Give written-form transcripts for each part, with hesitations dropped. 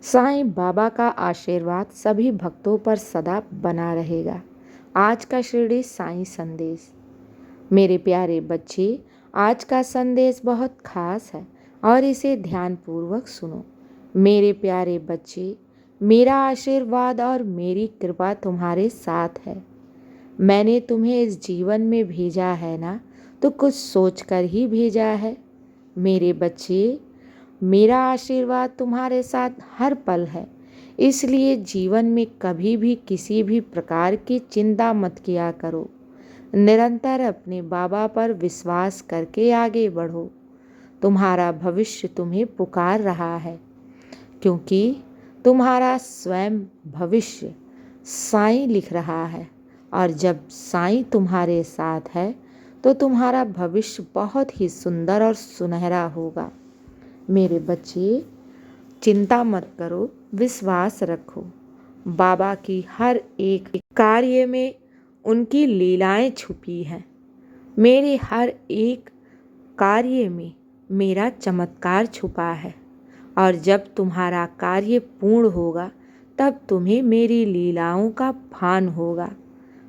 साईं बाबा का आशीर्वाद सभी भक्तों पर सदा बना रहेगा। आज का शिरडी साईं संदेश। मेरे प्यारे बच्चे, आज का संदेश बहुत खास है और इसे ध्यानपूर्वक सुनो। मेरे प्यारे बच्चे, मेरा आशीर्वाद और मेरी कृपा तुम्हारे साथ है। मैंने तुम्हें इस जीवन में भेजा है ना, तो कुछ सोचकर ही भेजा है। मेरे बच्चे, मेरा आशीर्वाद तुम्हारे साथ हर पल है, इसलिए जीवन में कभी भी किसी भी प्रकार की चिंता मत किया करो। निरंतर अपने बाबा पर विश्वास करके आगे बढ़ो। तुम्हारा भविष्य तुम्हें पुकार रहा है, क्योंकि तुम्हारा स्वयं भविष्य साईं लिख रहा है। और जब साईं तुम्हारे साथ है तो तुम्हारा भविष्य बहुत ही सुंदर और सुनहरा होगा। मेरे बच्चे, चिंता मत करो, विश्वास रखो। बाबा की हर एक कार्य में उनकी लीलाएं छुपी हैं। मेरे हर एक कार्य में मेरा चमत्कार छुपा है, और जब तुम्हारा कार्य पूर्ण होगा तब तुम्हें मेरी लीलाओं का भान होगा।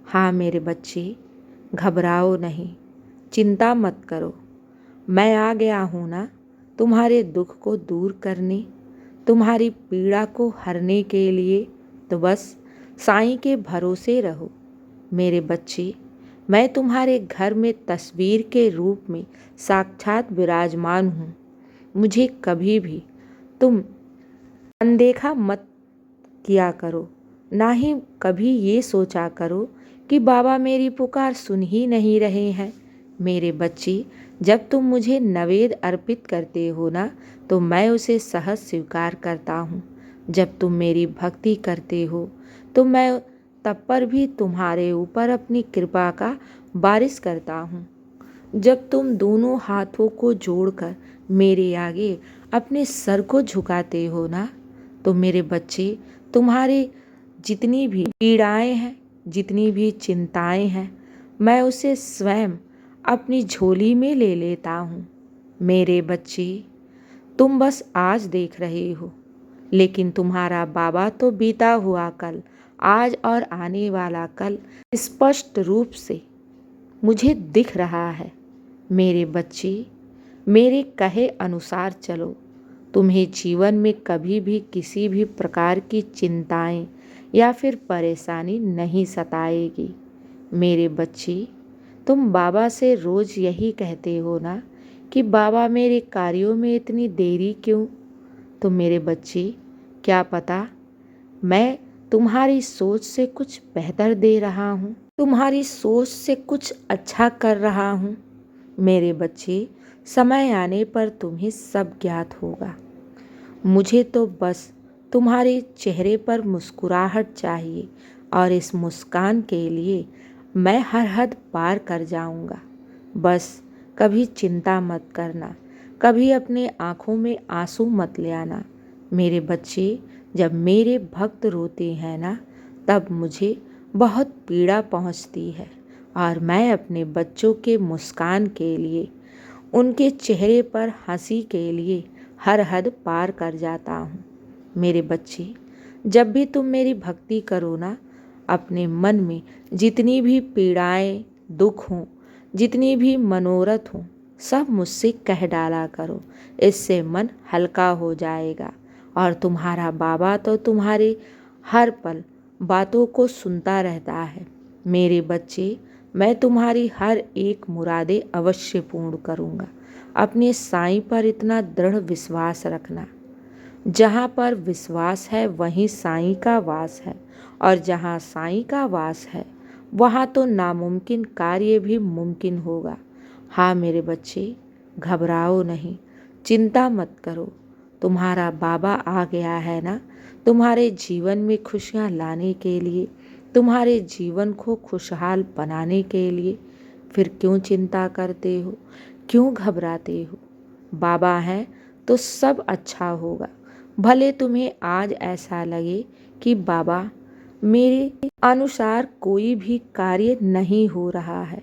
हाँ मेरे बच्चे, घबराओ नहीं, चिंता मत करो। मैं आ गया हूँ ना, तुम्हारे दुख को दूर करने, तुम्हारी पीड़ा को हरने के लिए। तो बस साईं के भरोसे रहो। मेरे बच्चे, मैं तुम्हारे घर में तस्वीर के रूप में साक्षात विराजमान हूँ। मुझे कभी भी तुम अनदेखा मत किया करो, ना ही कभी ये सोचा करो कि बाबा मेरी पुकार सुन ही नहीं रहे हैं। मेरे बच्चे, जब तुम मुझे नवेद अर्पित करते हो ना, तो मैं उसे सहज स्वीकार करता हूँ। जब तुम मेरी भक्ति करते हो तो मैं तब पर भी तुम्हारे ऊपर अपनी कृपा का बारिश करता हूँ। जब तुम दोनों हाथों को जोड़कर मेरे आगे अपने सर को झुकाते हो ना, तो मेरे बच्चे, तुम्हारी जितनी भी पीड़ाएं हैं, जितनी भी चिंताएं हैं, मैं उसे स्वयं अपनी झोली में ले लेता हूँ। मेरे बच्चे, तुम बस आज देख रहे हो, लेकिन तुम्हारा बाबा तो बीता हुआ कल, आज और आने वाला कल स्पष्ट रूप से मुझे दिख रहा है। मेरे बच्चे, मेरे कहे अनुसार चलो। तुम्हें जीवन में कभी भी किसी भी प्रकार की चिंताएं या फिर परेशानी नहीं सताएगी। मेरे बच्चे, तुम बाबा से रोज़ यही कहते हो ना कि बाबा मेरे कार्यों में इतनी देरी क्यों? तो मेरे बच्चे, क्या पता मैं तुम्हारी सोच से कुछ बेहतर दे रहा हूँ, तुम्हारी सोच से कुछ अच्छा कर रहा हूँ। मेरे बच्चे, समय आने पर तुम्हें सब ज्ञात होगा। मुझे तो बस तुम्हारे चेहरे पर मुस्कुराहट चाहिए, और इस मुस्कान के लिए मैं हर हद पार कर जाऊंगा। बस कभी चिंता मत करना, कभी अपने आँखों में आंसू मत ले आना। मेरे बच्चे, जब मेरे भक्त रोते हैं ना, तब मुझे बहुत पीड़ा पहुंचती है, और मैं अपने बच्चों के मुस्कान के लिए, उनके चेहरे पर हंसी के लिए हर हद पार कर जाता हूँ। मेरे बच्चे, जब भी तुम मेरी भक्ति करो ना, अपने मन में जितनी भी पीड़ाएं, दुख हों, जितनी भी मनोरथ हों, सब मुझसे कह डाला करो। इससे मन हल्का हो जाएगा, और तुम्हारा बाबा तो तुम्हारे हर पल बातों को सुनता रहता है। मेरे बच्चे, मैं तुम्हारी हर एक मुरादें अवश्य पूर्ण करूँगा। अपने साईं पर इतना दृढ़ विश्वास रखना। जहाँ पर विश्वास है वहीं साईं का वास है, और जहाँ साईं का वास है वहाँ तो नामुमकिन कार्य भी मुमकिन होगा। हाँ मेरे बच्चे, घबराओ नहीं, चिंता मत करो। तुम्हारा बाबा आ गया है ना, तुम्हारे जीवन में खुशियाँ लाने के लिए, तुम्हारे जीवन को खुशहाल बनाने के लिए। फिर क्यों चिंता करते हो, क्यों घबराते हो? बाबा हैं तो सब अच्छा होगा। भले तुम्हें आज ऐसा लगे कि बाबा मेरे अनुसार कोई भी कार्य नहीं हो रहा है,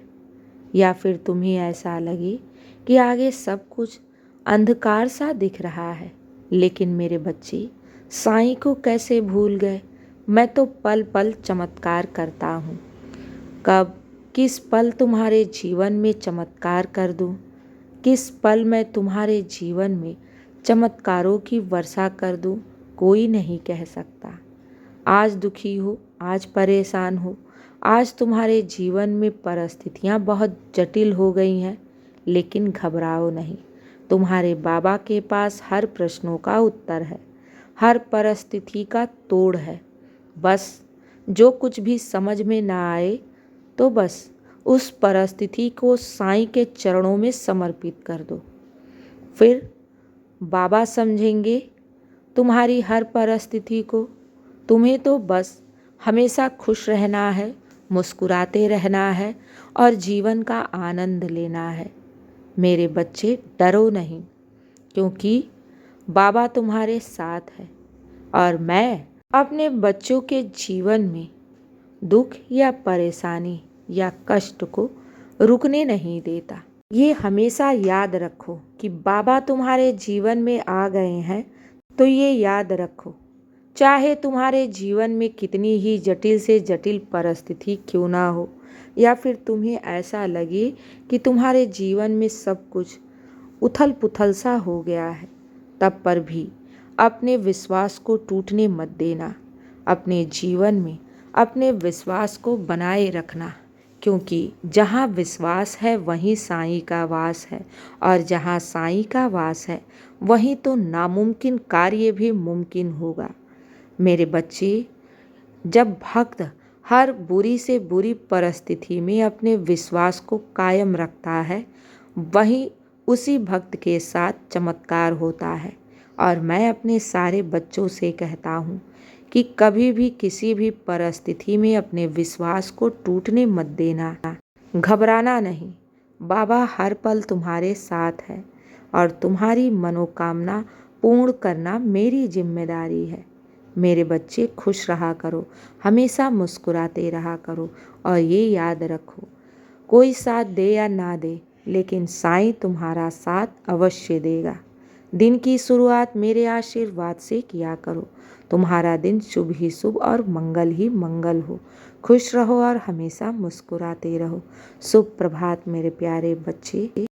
या फिर तुम्हें ऐसा लगे कि आगे सब कुछ अंधकार सा दिख रहा है, लेकिन मेरे बच्चे, साईं को कैसे भूल गए, मैं तो पल पल चमत्कार करता हूँ। कब किस पल तुम्हारे जीवन में चमत्कार कर दूँ, किस पल मैं तुम्हारे जीवन में चमत्कारों की वर्षा कर दूँ, कोई नहीं कह सकता। आज दुखी हो, आज परेशान हो, आज तुम्हारे जीवन में परिस्थितियाँ बहुत जटिल हो गई हैं, लेकिन घबराओ नहीं। तुम्हारे बाबा के पास हर प्रश्नों का उत्तर है, हर परिस्थिति का तोड़ है। बस जो कुछ भी समझ में ना आए तो बस उस परिस्थिति को साईं के चरणों में समर्पित कर दो। फिर बाबा समझेंगे तुम्हारी हर परिस्थिति को। तुम्हें तो बस हमेशा खुश रहना है, मुस्कुराते रहना है और जीवन का आनंद लेना है। मेरे बच्चे, डरो नहीं, क्योंकि बाबा तुम्हारे साथ है और मैं अपने बच्चों के जीवन में दुख या परेशानी या कष्ट को रुकने नहीं देता। ये हमेशा याद रखो कि बाबा तुम्हारे जीवन में आ गए हैं, तो ये याद रखो, चाहे तुम्हारे जीवन में कितनी ही जटिल से जटिल परिस्थिति क्यों ना हो, या फिर तुम्हें ऐसा लगे कि तुम्हारे जीवन में सब कुछ उथल पुथल सा हो गया है, तब पर भी अपने विश्वास को टूटने मत देना। अपने जीवन में अपने विश्वास को बनाए रखना, क्योंकि जहाँ विश्वास है वहीं साईं का वास है, और जहाँ साईं का वास है वहीं तो नामुमकिन कार्य भी मुमकिन होगा। मेरे बच्चे, जब भक्त हर बुरी से बुरी परिस्थिति में अपने विश्वास को कायम रखता है, वहीं उसी भक्त के साथ चमत्कार होता है। और मैं अपने सारे बच्चों से कहता हूँ कि कभी भी किसी भी परिस्थिति में अपने विश्वास को टूटने मत देना, घबराना नहीं। बाबा हर पल तुम्हारे साथ है और तुम्हारी मनोकामना पूर्ण करना मेरी जिम्मेदारी है। मेरे बच्चे, खुश रहा करो, हमेशा मुस्कुराते रहा करो, और ये याद रखो, कोई साथ दे या ना दे, लेकिन साईं तुम्हारा साथ अवश्य देगा। दिन की शुरुआत मेरे आशीर्वाद से किया करो। तुम्हारा दिन शुभ ही शुभ और मंगल ही मंगल हो। खुश रहो और हमेशा मुस्कुराते रहो। शुभ प्रभात मेरे प्यारे बच्चे।